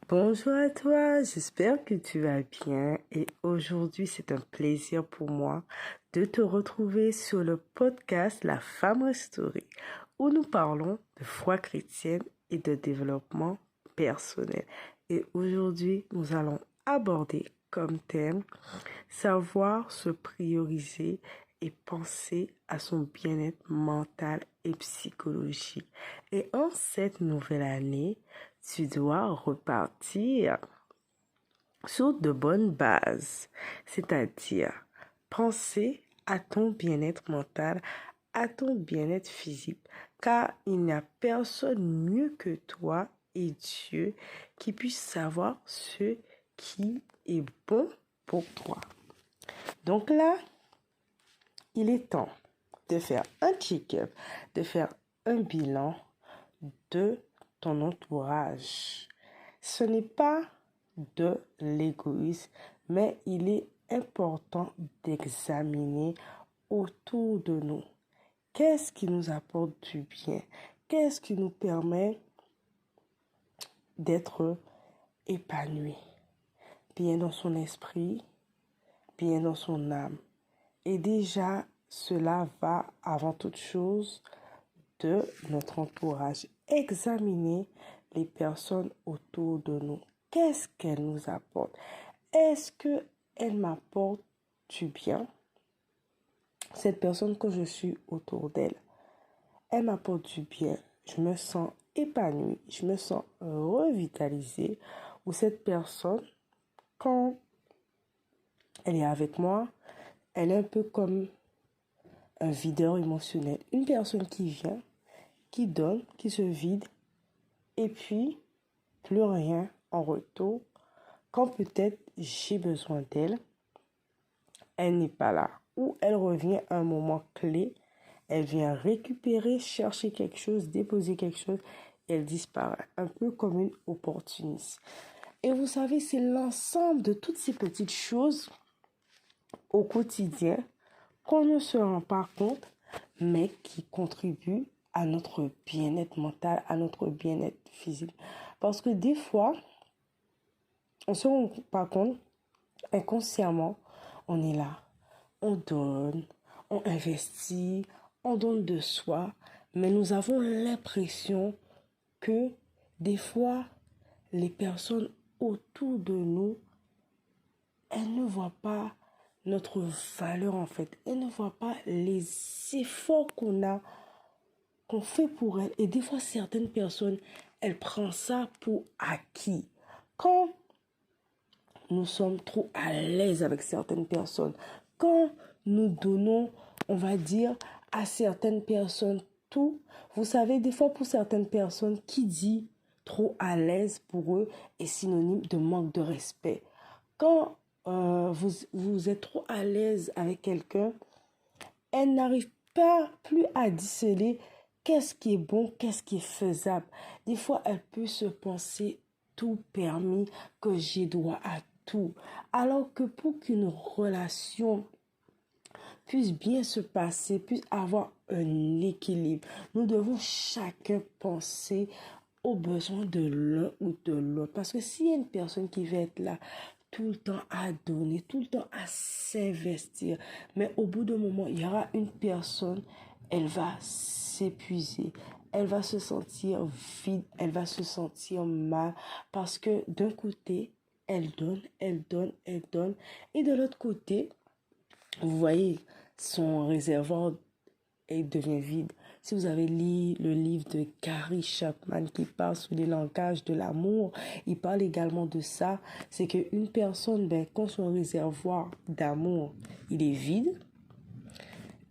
Bonjour à toi, j'espère que tu vas bien et aujourd'hui c'est un plaisir pour moi de te retrouver sur le podcast La Femme Restaurée où nous parlons de foi chrétienne et de développement personnel. Et aujourd'hui nous allons aborder comme thème savoir se prioriser et penser à son bien-être mental et psychologique. Et en cette nouvelle année, tu dois repartir sur de bonnes bases, c'est-à-dire penser à ton bien-être mental, à ton bien-être physique, car il n'y a personne mieux que toi et Dieu qui puisse savoir ce qui est bon pour toi. Donc là, il est temps de faire un check-up, de faire un bilan de ton entourage. Ce n'est pas de l'égoïsme, mais il est important d'examiner autour de nous. Qu'est-ce qui nous apporte du bien? Qu'est-ce qui nous permet d'être épanoui? Bien dans son esprit, bien dans son âme. Et déjà, cela va avant toute chose de notre entourage. Examiner les personnes autour de nous. Qu'est-ce qu'elles nous apportent? Est-ce qu'elles m'apportent du bien? Cette personne que je suis autour d'elle, elle m'apporte du bien. Je me sens épanouie, je me sens revitalisée. Ou cette personne, quand elle est avec moi, elle est un peu comme un videur émotionnel. Une personne qui vient, qui donne, qui se vide, et puis plus rien en retour. Quand peut-être j'ai besoin d'elle, elle n'est pas là. Ou elle revient à un moment clé, elle vient récupérer, chercher quelque chose, déposer quelque chose, et elle disparaît. Un peu comme une opportuniste. Et vous savez, c'est l'ensemble de toutes ces petites choses au quotidien qu'on ne se rend pas compte, mais qui contribuent à notre bien-être mental, à notre bien-être physique. Parce que des fois, on ne se rend pas compte, inconsciemment, on est là, on donne, on investit, on donne de soi, mais nous avons l'impression que des fois, les personnes autour de nous, elles ne voient pas notre valeur en fait. Elles ne voient pas les efforts qu'on fait pour elles. Et des fois, certaines personnes, elles prennent ça pour acquis. Quand nous sommes trop à l'aise avec certaines personnes, quand nous donnons, on va dire, à certaines personnes tout, vous savez, des fois pour certaines personnes, qui dit trop à l'aise pour eux est synonyme de manque de respect. Quand vous êtes trop à l'aise avec quelqu'un, elle n'arrive pas plus à disceler qu'est-ce qui est bon, qu'est-ce qui est faisable. Des fois, elle peut se penser tout permis, que j'ai droit à tout. Alors que pour qu'une relation puisse bien se passer, puisse avoir un équilibre, nous devons chacun penser aux besoins de l'un ou de l'autre. Parce que s'il y a une personne qui va être là tout le temps à donner, tout le temps à s'investir, mais au bout d'un moment, il y aura une personne, elle va s'épuiser, elle va se sentir vide, elle va se sentir mal, parce que d'un côté, elle donne, elle donne, elle donne, et de l'autre côté, vous voyez, son réservoir devient vide. Si vous avez lu le livre de Gary Chapman qui parle sur les langages de l'amour, il parle également de ça. C'est qu'une personne, quand son réservoir d'amour, il est vide,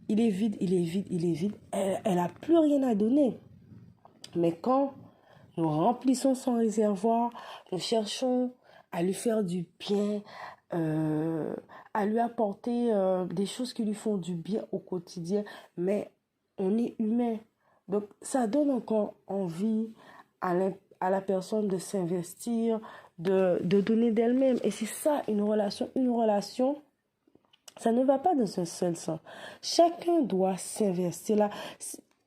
elle n'a plus rien à donner. Mais quand nous remplissons son réservoir, nous cherchons à lui faire du bien, à lui apporter des choses qui lui font du bien au quotidien, mais on est humain. Donc, ça donne encore envie à la personne de s'investir, de donner d'elle-même. Et c'est ça, une relation. Une relation, ça ne va pas dans un seul sens. Chacun doit s'investir là.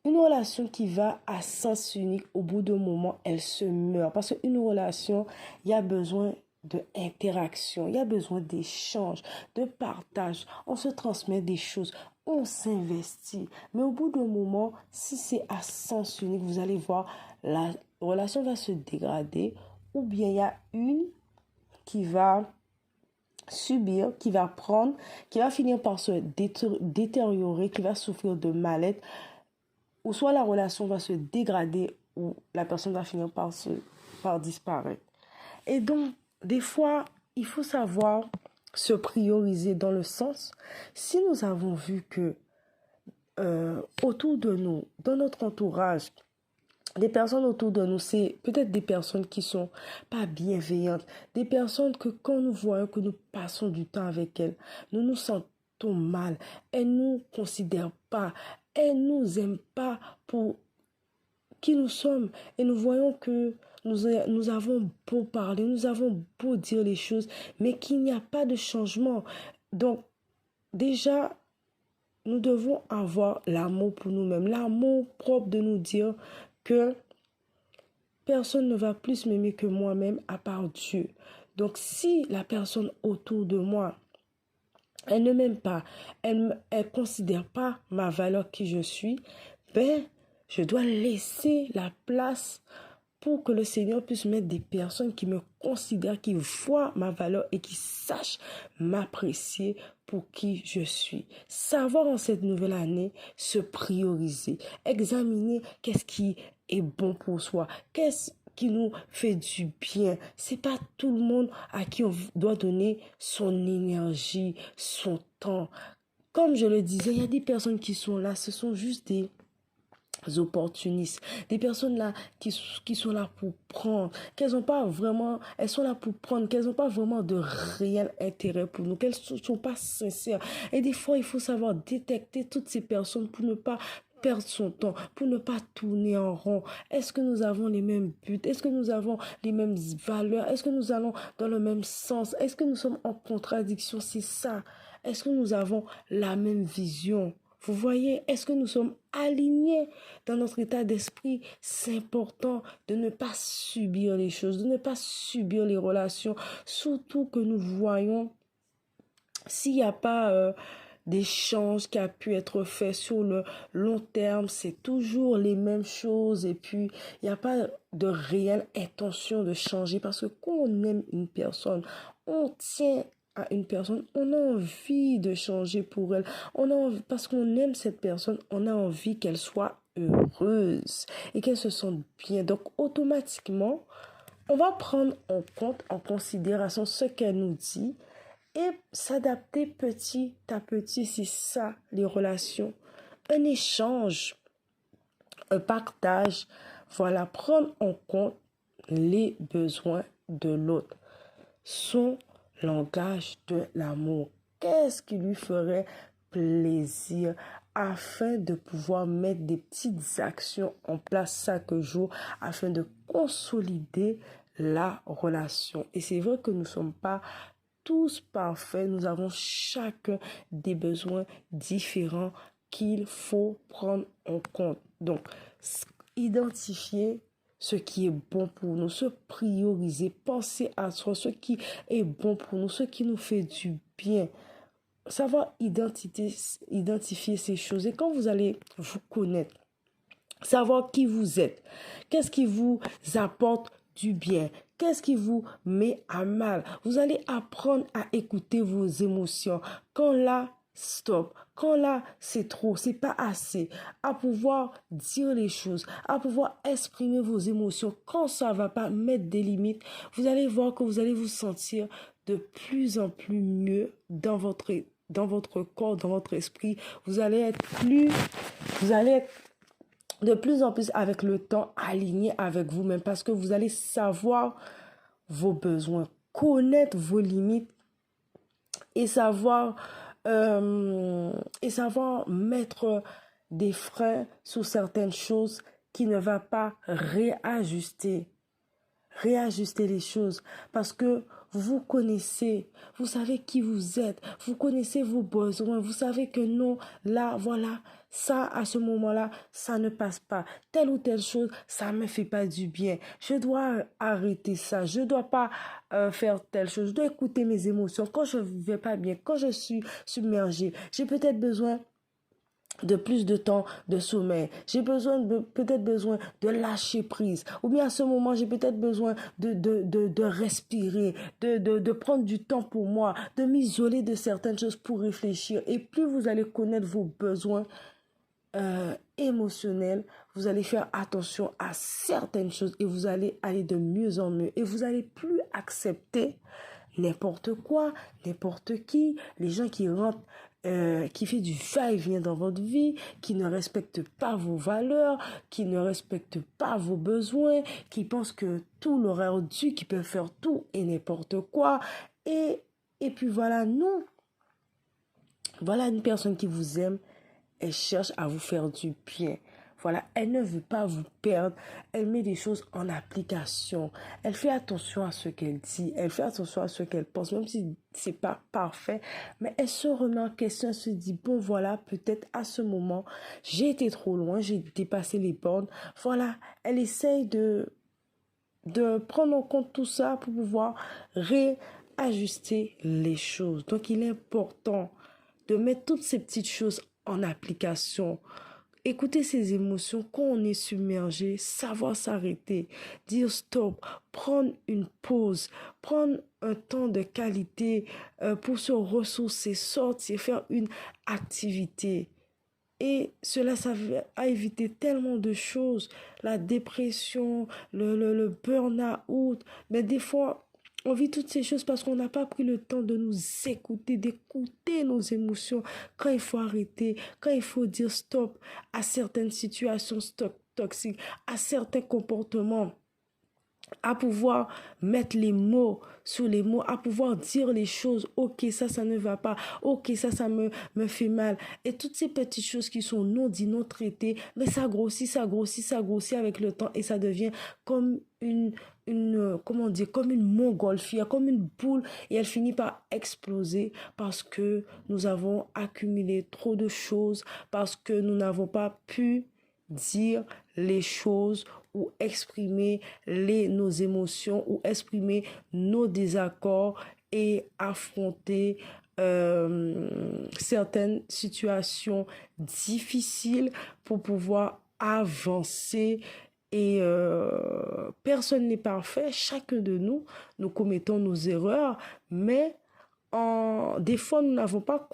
Une relation qui va à sens unique, au bout d'un moment, elle se meurt. Parce qu'une relation, il y a besoin d'interaction, il y a besoin d'échange, de partage. On se transmet des choses, on s'investit. Mais au bout d'un moment, si c'est à sens unique, vous allez voir, la relation va se dégrader ou bien il y a une qui va subir, qui va prendre, qui va finir par se détériorer, qui va souffrir de mal-être, ou soit la relation va se dégrader, ou la personne va finir par disparaître. Et donc, des fois, il faut savoir se prioriser dans le sens, si nous avons vu que autour de nous, dans notre entourage, des personnes autour de nous, c'est peut-être des personnes qui sont pas bienveillantes, des personnes que quand nous voyons que nous passons du temps avec elles, nous nous sentons mal, elles nous considèrent pas, elles nous aiment pas pour qui nous sommes et nous voyons que nous avons beau parler, nous avons beau dire les choses, mais qu'il n'y a pas de changement. Donc, déjà, nous devons avoir l'amour pour nous-mêmes, l'amour propre de nous dire que personne ne va plus m'aimer que moi-même à part Dieu. Donc, si la personne autour de moi, elle ne m'aime pas, elle ne considère pas ma valeur qui je suis, ben, je dois laisser la place pour que le Seigneur puisse mettre des personnes qui me considèrent, qui voient ma valeur et qui sachent m'apprécier pour qui je suis. Savoir en cette nouvelle année se prioriser, examiner qu'est-ce qui est bon pour soi, qu'est-ce qui nous fait du bien. C'est pas tout le monde à qui on doit donner son énergie, son temps. Comme je le disais, il y a des personnes qui sont là, ce sont juste des opportunistes, des personnes là qui sont là pour prendre, qu'elles ont pas vraiment, elles sont là pour prendre, qu'elles n'ont pas vraiment de réel intérêt pour nous, qu'elles ne sont pas sincères. Et des fois, il faut savoir détecter toutes ces personnes pour ne pas perdre son temps, pour ne pas tourner en rond. Est-ce que nous avons les mêmes buts? Est-ce que nous avons les mêmes valeurs? Est-ce que nous allons dans le même sens? Est-ce que nous sommes en contradiction? C'est ça. Est-ce que nous avons la même vision? Vous voyez, est-ce que nous sommes alignés dans notre état d'esprit? C'est important de ne pas subir les choses, de ne pas subir les relations, surtout que nous voyons s'il n'y a pas d'échange qui a pu être fait sur le long terme, c'est toujours les mêmes choses et puis il n'y a pas de réelle intention de changer parce que quand on aime une personne, on tient à une personne, on a envie de changer pour elle. Parce qu'on aime cette personne, on a envie qu'elle soit heureuse et qu'elle se sente bien. Donc, automatiquement, on va prendre en compte, en considération ce qu'elle nous dit et s'adapter petit à petit. C'est ça, les relations. Un échange, un partage. Voilà, prendre en compte les besoins de l'autre. Son langage de l'amour. Qu'est-ce qui lui ferait plaisir afin de pouvoir mettre des petites actions en place chaque jour afin de consolider la relation. Et c'est vrai que nous ne sommes pas tous parfaits, nous avons chacun des besoins différents qu'il faut prendre en compte. Donc, identifier ce qui est bon pour nous, se prioriser, penser à soi, ce qui est bon pour nous, ce qui nous fait du bien. Savoir identifier ces choses. Et quand vous allez vous connaître, savoir qui vous êtes, qu'est-ce qui vous apporte du bien, qu'est-ce qui vous met à mal. Vous allez apprendre à écouter vos émotions. Quand là, stop. Quand là, c'est trop, c'est pas assez. À pouvoir dire les choses, à pouvoir exprimer vos émotions. Quand ça va pas, mettre des limites, vous allez voir que vous allez vous sentir de plus en plus mieux dans votre corps, dans votre esprit. Vous allez être de plus en plus avec le temps aligné avec vous-même parce que vous allez savoir vos besoins, connaître vos limites et savoir mettre des freins sur certaines choses qui ne va pas réajuster réajuster les choses parce que vous connaissez, vous savez qui vous êtes, vous connaissez vos besoins, vous savez que non, là, voilà, ça, à ce moment-là, ça ne passe pas. Telle ou telle chose, ça me fait pas du bien. Je dois arrêter ça. Je dois pas faire telle chose. Je dois écouter mes émotions. Quand je vais pas bien, quand je suis submergée, j'ai peut-être besoin de plus de temps de sommeil. J'ai peut-être besoin de lâcher prise. Ou bien à ce moment, j'ai peut-être besoin de respirer, de prendre du temps pour moi, de m'isoler de certaines choses pour réfléchir. Et plus vous allez connaître vos besoins émotionnels, vous allez faire attention à certaines choses et vous allez aller de mieux en mieux. Et vous allez plus accepter n'importe quoi, n'importe qui, les gens qui rentrent, qui fait du va-et-vient dans votre vie, qui ne respectent pas vos valeurs, qui ne respectent pas vos besoins, qui pensent que tout leur est dû, qui peuvent faire tout et n'importe quoi. Et puis voilà, non. Voilà une personne qui vous aime, elle cherche à vous faire du bien. Voilà, elle ne veut pas vous perdre. Elle met des choses en application. Elle fait attention à ce qu'elle dit. Elle fait attention à ce qu'elle pense, même si c'est pas parfait. Mais elle se remet en question. Elle se dit, bon, voilà, peut-être à ce moment, j'ai été trop loin. J'ai dépassé les bornes. Voilà, elle essaye de prendre en compte tout ça pour pouvoir réajuster les choses. Donc, il est important de mettre toutes ces petites choses en application. Écouter ses émotions quand on est submergé, savoir s'arrêter, dire stop, prendre une pause, prendre un temps de qualité pour se ressourcer, sortir, faire une activité. Et cela, ça va éviter tellement de choses, la dépression, le burn-out. Mais des fois, on vit toutes ces choses parce qu'on n'a pas pris le temps de nous écouter, d'écouter nos émotions. Quand il faut arrêter, quand il faut dire stop à certaines situations toxiques, à certains comportements, à pouvoir mettre les mots sur les mots, à pouvoir dire les choses. Ok, ça ne va pas. Ok, ça me fait mal. Et toutes ces petites choses qui sont non dites, non traitées, mais ça grossit, ça grossit, ça grossit avec le temps et ça devient comme comment dire, comme une montgolfière, comme une boule et elle finit par exploser parce que nous avons accumulé trop de choses, parce que nous n'avons pas pu dire les choses ou exprimer nos émotions ou exprimer nos désaccords et affronter certaines situations difficiles pour pouvoir avancer. Et personne n'est parfait, chacun de nous commettons nos erreurs, mais des fois nous n'avons pas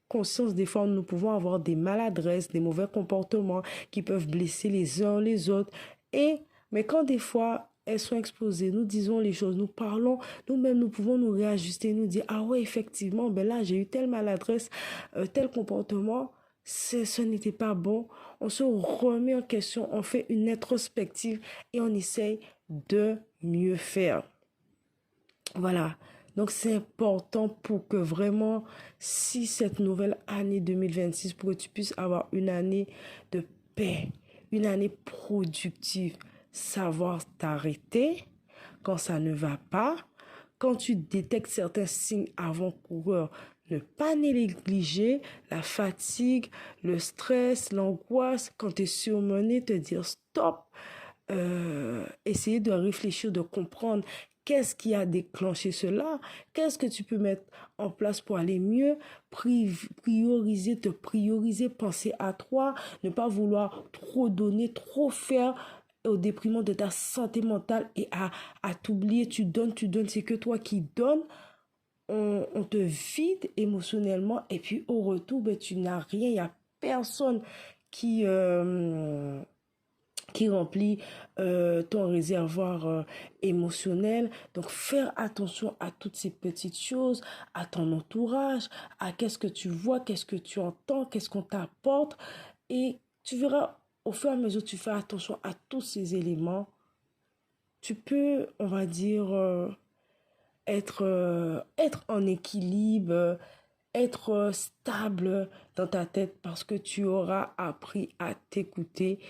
conscience, des fois nous pouvons avoir des maladresses, des mauvais comportements qui peuvent blesser les uns les autres. Mais quand des fois elles sont exposées, nous disons les choses, nous parlons, nous-mêmes nous pouvons nous réajuster, nous dire ah ouais effectivement, ben là j'ai eu telle maladresse, tel comportement, ce n'était pas bon. On se remet en question, on fait une introspective et on essaye de mieux faire. Voilà. Donc, c'est important pour que vraiment, si cette nouvelle année 2026, pour que tu puisses avoir une année de paix, une année productive, savoir t'arrêter quand ça ne va pas, quand tu détectes certains signes avant-coureurs, ne pas négliger la fatigue, le stress, l'angoisse, quand tu es surmené, te dire stop, essayer de réfléchir, de comprendre qu'est-ce qui a déclenché cela, qu'est-ce que tu peux mettre en place pour aller mieux, prioriser, te prioriser, penser à toi, ne pas vouloir trop donner, trop faire au déprimant de ta santé mentale et à t'oublier, tu donnes, c'est que toi qui donnes, on te vide émotionnellement et puis au retour, ben, tu n'as rien, il n'y a personne qui remplit ton réservoir émotionnel. Donc, faire attention à toutes ces petites choses, à ton entourage, à qu'est-ce que tu vois, qu'est-ce que tu entends, qu'est-ce qu'on t'apporte. Et tu verras, au fur et à mesure, tu fais attention à tous ces éléments. Tu peux, on va dire, être en équilibre, être stable dans ta tête parce que tu auras appris à t'écouter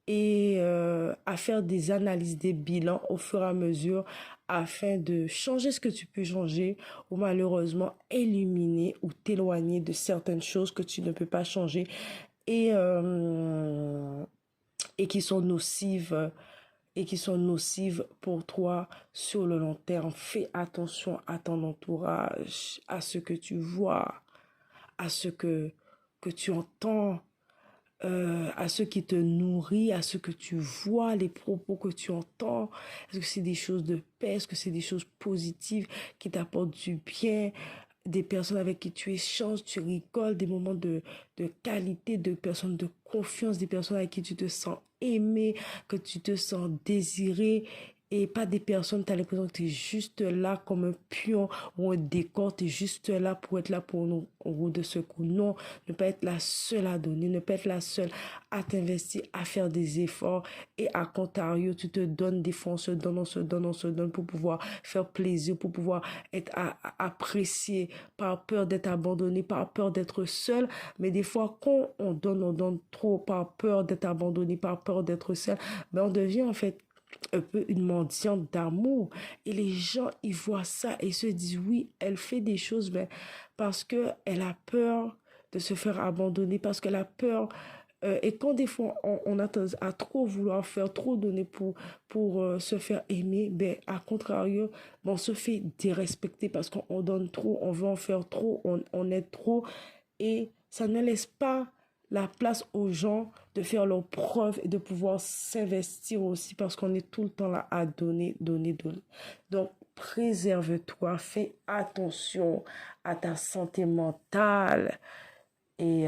et à faire des analyses, des bilans au fur et à mesure afin de changer ce que tu peux changer ou malheureusement éliminer ou t'éloigner de certaines choses que tu ne peux pas changer et, euh, et qui sont nocives pour toi sur le long terme. Fais attention à ton entourage, à ce que tu vois, à ce que tu entends, à ce qui te nourrit, à ce que tu vois, les propos que tu entends. Est-ce que c'est des choses de paix? Est-ce que c'est des choses positives qui t'apportent du bien? Des personnes avec qui tu échanges, tu rigoles, des moments de qualité, de personnes de confiance, des personnes avec qui tu te sens aimé, que tu te sens désiré et pas des personnes, tu as l'impression que tu es juste là comme un pion ou un décor, tu es juste là pour être là pour nous en roue de secours. Non, ne pas être la seule à donner, ne pas être la seule à t'investir, à faire des efforts et à contrario, tu te donnes des fois, on se donne, on se donne, on se donne pour pouvoir faire plaisir, pour pouvoir être apprécié, par peur d'être abandonné, par peur d'être seul. Mais des fois, quand on donne trop par peur d'être abandonné, par peur d'être seul, ben on devient en fait un peu une mendiante d'amour. Et les gens, ils voient ça et se disent, oui, elle fait des choses, mais parce qu'elle a peur de se faire abandonner, parce qu'elle a peur. Et quand des fois, on a tendance à trop vouloir faire, trop donner pour se faire aimer, ben, à contrario, ben, on se fait dérespecter parce qu'on donne trop, on veut en faire trop, on aide trop. Et ça ne laisse pas la place aux gens de faire leurs preuves et de pouvoir s'investir aussi parce qu'on est tout le temps là à donner, donner, donner. Donc, préserve-toi, fais attention à ta santé mentale et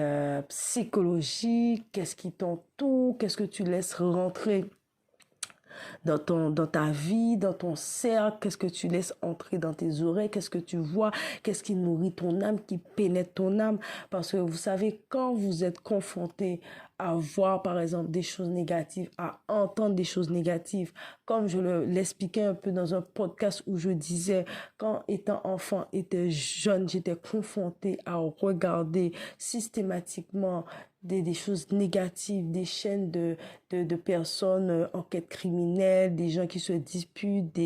psychologique, qu'est-ce qui t'entoure, qu'est-ce que tu laisses rentrer dans ta vie, dans ton cercle, qu'est-ce que tu laisses entrer dans tes oreilles, qu'est-ce que tu vois, qu'est-ce qui nourrit ton âme, qui pénètre ton âme. Parce que vous savez, quand vous êtes confronté à voir, par exemple, des choses négatives, à entendre des choses négatives, comme je l'expliquais un peu dans un podcast où je disais, quand étant enfant, étant jeune, j'étais confrontée à regarder systématiquement des choses négatives, des chaînes de personnes en quête criminelle, des gens qui se disputent,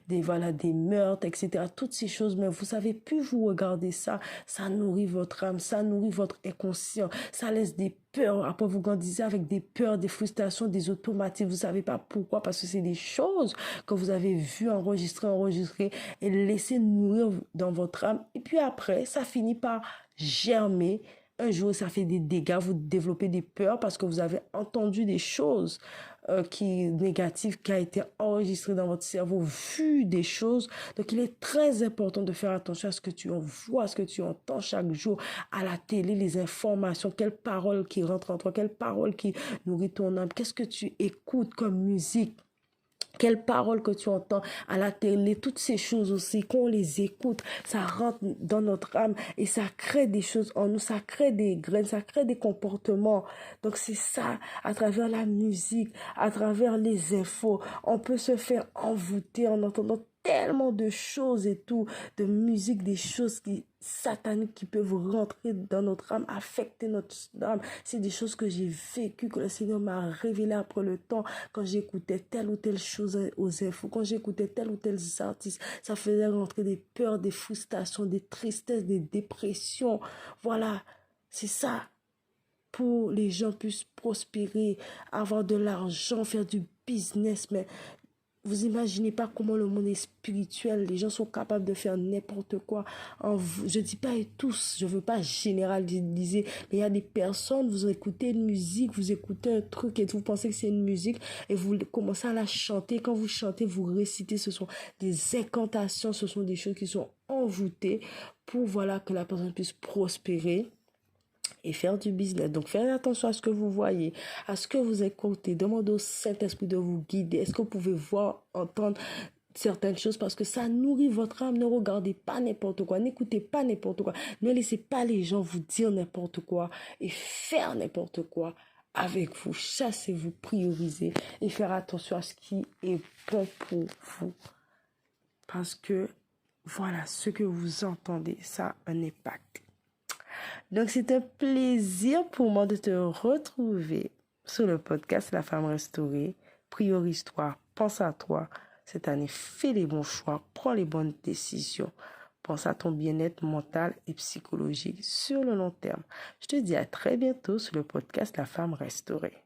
voilà, des meurtres, etc. Toutes ces choses, mais vous savez, plus vous regardez ça, ça nourrit votre âme, ça nourrit votre inconscient, ça laisse des peurs. Après, vous grandissez avec des peurs, des frustrations, des automatismes. Vous savez pas pourquoi, parce que c'est des choses que vous avez vues, enregistrer et laisser nourrir dans votre âme. Et puis après, ça finit par germer. Un jour, ça fait des dégâts, vous développez des peurs parce que vous avez entendu des choses négatives qui a été enregistrées dans votre cerveau, vu des choses. Donc, il est très important de faire attention à ce que tu vois, à ce que tu entends chaque jour à la télé, les informations, quelles paroles qui rentrent en toi, quelles paroles qui nourrissent ton âme, qu'est-ce que tu écoutes comme musique. Quelles paroles que tu entends à la télé, toutes ces choses aussi, quand on les écoute, ça rentre dans notre âme et ça crée des choses en nous, ça crée des graines, ça crée des comportements. Donc c'est ça, à travers la musique, à travers les infos, on peut se faire envoûter en entendant tellement de choses et tout, de musique, des choses sataniques qui peuvent rentrer dans notre âme, affecter notre âme. C'est des choses que j'ai vécues, que le Seigneur m'a révélé après le temps, quand j'écoutais telle ou telle chose aux infos, quand j'écoutais tel ou tel artiste, ça faisait rentrer des peurs, des frustrations, des tristesses, des dépressions. Voilà, c'est ça. Pour les gens puissent prospérer, avoir de l'argent, faire du business, mais vous imaginez pas comment le monde est spirituel. Les gens sont capables de faire n'importe quoi. Je dis pas et tous, je veux pas généraliser, mais il y a des personnes, vous écoutez une musique, vous écoutez un truc et vous pensez que c'est une musique et vous commencez à la chanter. Quand vous chantez, vous récitez, ce sont des incantations, ce sont des choses qui sont envoûtées pour voilà que la personne puisse prospérer et faire du business. Donc, faites attention à ce que vous voyez, à ce que vous écoutez. Demandez au Saint-Esprit de vous guider. Est-ce que vous pouvez voir, entendre certaines choses parce que ça nourrit votre âme. Ne regardez pas n'importe quoi. N'écoutez pas n'importe quoi. Ne laissez pas les gens vous dire n'importe quoi et faire n'importe quoi avec vous. Chassez-vous, priorisez et faire attention à ce qui est bon pour vous. Parce que, voilà, ce que vous entendez, ça a un impact. Donc, c'est un plaisir pour moi de te retrouver sur le podcast La Femme Restaurée. Priorise-toi, pense à toi. Cette année, fais les bons choix, prends les bonnes décisions. Pense à ton bien-être mental et psychologique sur le long terme. Je te dis à très bientôt sur le podcast La Femme Restaurée.